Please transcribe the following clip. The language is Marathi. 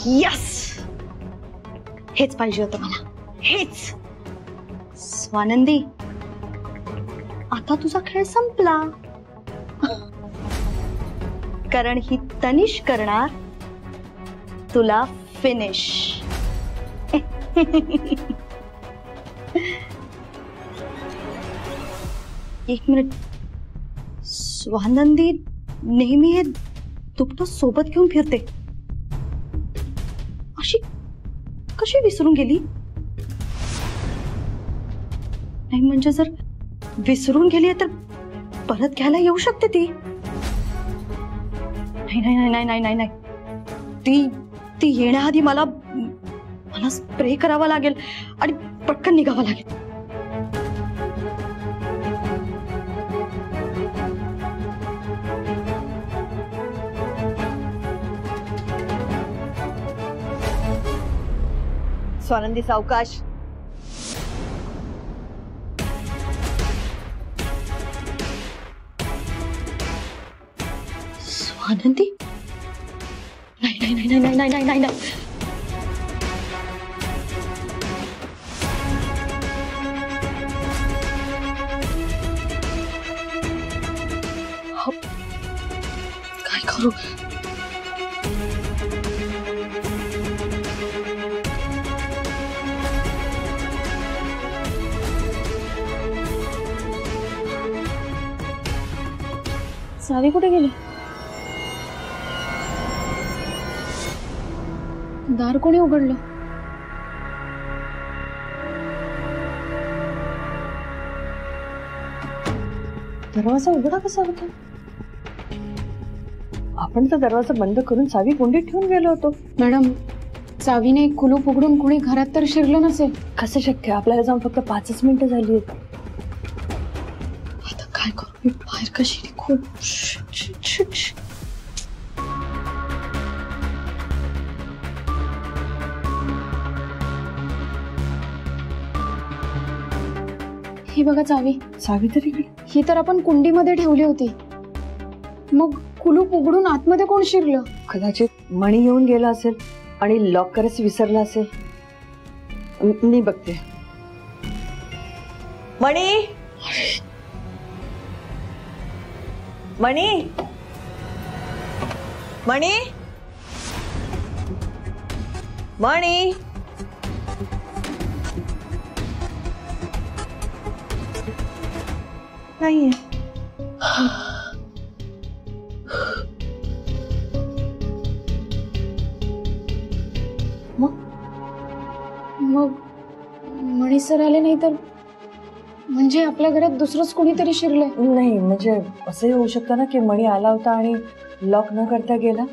यस, हेच पाहिजे होतं मला, हेच. स्वानंदी, आता तुझा खेळ संपला, कारण ही तनिष करणार तुला फिनिश. एक मिनिट, स्वानंदी नेहमी हे दुपटं सोबत घेऊन फिरते, अशी कशी विसरून गेली? नाही म्हणजे जर विसरून गेली तर परत घ्यायला येऊ शकते ती. नाही नाही नाही नाही नाही नाही, ती ती येण्याआधी मला मला स्प्रे करावा लागेल आणि पटकन निघावं लागेल. स्वानंदी सावकाश. स्वानंदी, नाही नाही नाही नाही नाही नाही नाही नाही. काय करू? सावी कुठे गेली? दार कोणी उघडलं? दरवाजा उघडा कसा होता? आपण तर दरवाजा बंद करून चावी कुंडीत ठेवून गेलो होतो. मॅडम, चावीने कुलूप उघडून कुणी घरात तर शिरलं नसेल. कसं शक्य? आपल्याला जाऊन फक्त 5 मिनिटं झाली आहेत. आता काय करू? मी बाहेर कशी निघू? ही बघा चावी. चावी तरी ही तर आपण कुंडीमध्ये ठेवली होती. मग कुलूप उघडून आतमध्ये कोण शिरलं? कदाचित मणी येऊन गेला असेल आणि लॉक करायचं विसरला असेल. मी बघते. मणी, मणी, मणी, मणी. नाहीये. मग मणी सर आले नाही तर म्हणजे आपल्या घरात दुसरंच कोणीतरी शिरलंय. नाही म्हणजे असंही होऊ शकतं ना की मणी आला होता आणि लॉक न करता गेला.